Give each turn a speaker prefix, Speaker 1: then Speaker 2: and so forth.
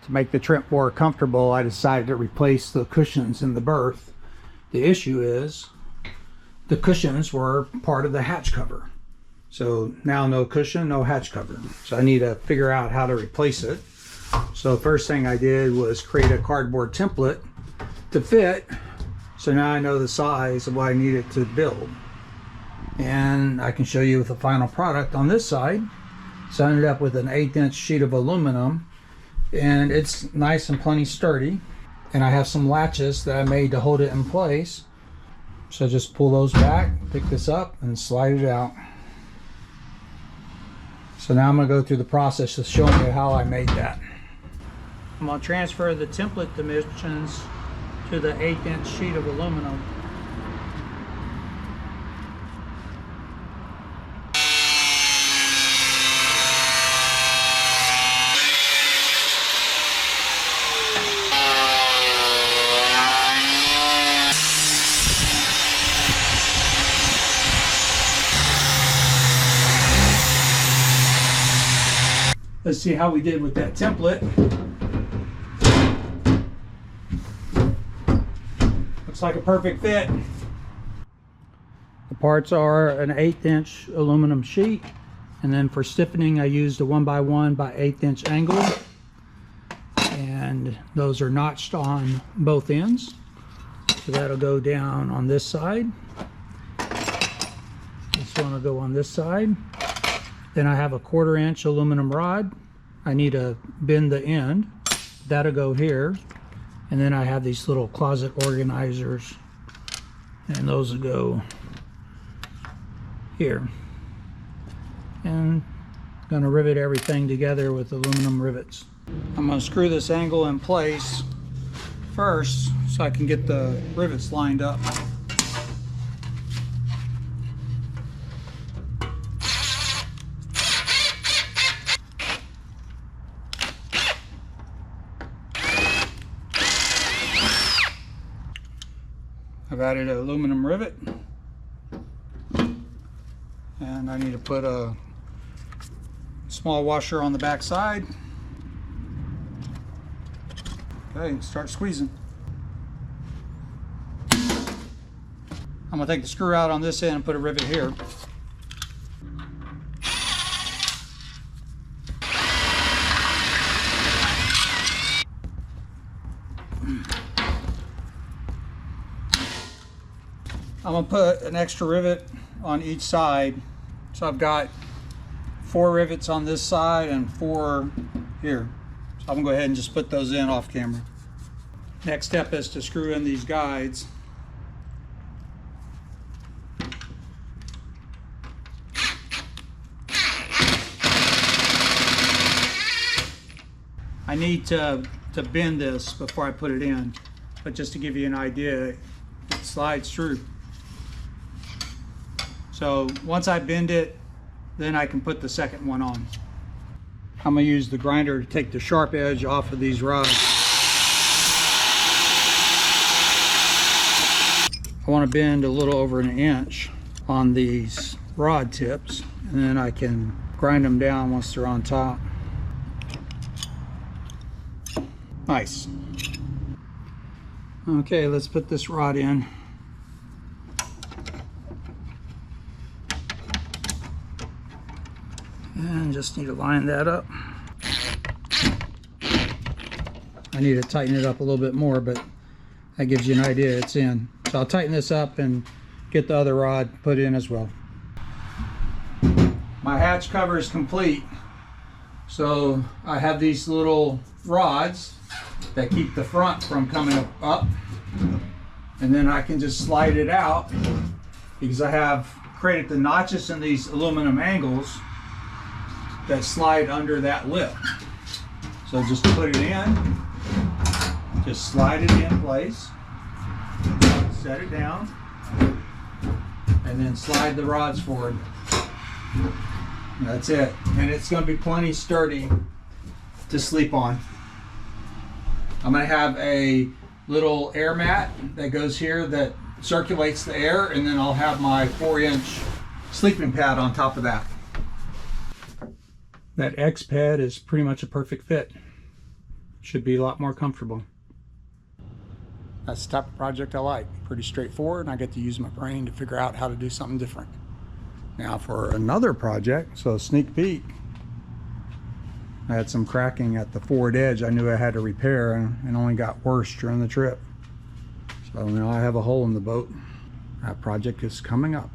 Speaker 1: To make the trip more comfortable, I decided to replace the cushions in the berth. The issue is the cushions were part of the hatch cover. So now no cushion, no hatch cover. So I need to figure out how to replace it. So the first thing I did was create a cardboard template to fit. So now I know the size of what I needed to build. And I can show you the final product on this side. So I ended up with an 1/8" sheet of aluminum, and it's nice and plenty sturdy. And I have some latches that I made to hold it in place. So just pull those back, pick this up, and slide it out. So now I'm going to go through the process of showing you how I made that. I'm going to transfer the template dimensions to the 1/8" sheet of aluminum. Let's see how we did with that template. Looks like a perfect fit. The parts are an 1/8" aluminum sheet, and then for stiffening I used a 1x1 by 1/8" angle, and those are notched on both ends. So that'll go down on this side. This one will go on this side. Then I have a 1/4" aluminum rod. I need to bend the end. That'll go here. And then I have these little closet organizers, and those will go here. And I'm going to rivet everything together with aluminum rivets. I'm going to screw this angle in place first so I can get the rivets lined up. I've added an aluminum rivet, and I need to put a small washer on the back side. Okay, start squeezing. I'm going to take the screw out on this end and put a rivet here. I'm going to put an extra rivet on each side. So I've got 4 rivets on this side and 4 here. So I'm going to go ahead and just put those in off camera. Next step is to screw in these guides. I need to bend this before I put it in, but just to give you an idea, it slides through. So once I bend it, then I can put the second one on. I'm going to use the grinder to take the sharp edge off of these rods. I want to bend a little over 1 inch on these rod tips, and then I can grind them down once they're on top. Nice. Okay, let's put this rod in. And just need to line that up. I need to tighten it up a little bit more, but that gives you an idea it's in. So I'll tighten this up and get the other rod put in as well. My hatch cover is complete. So I have these little rods that keep the front from coming up. And then I can just slide it out because I have created the notches in these aluminum angles that slide under that lip. So just put it in, just slide it in place, set it down, and then slide the rods forward. And that's it. And it's going to be plenty sturdy to sleep on. I'm going to have a little air mat that goes here that circulates the air, and then I'll have my 4-inch sleeping pad on top of that. That X pad is pretty much a perfect fit. should be a lot more comfortable. That's the type of project I like. Pretty straightforward, and I get to use my brain to figure out how to do something different. Now for another project, so a sneak peek. I had some cracking at the forward edge I knew I had to repair, and only got worse during the trip. So now I have a hole in the boat. That project is coming up.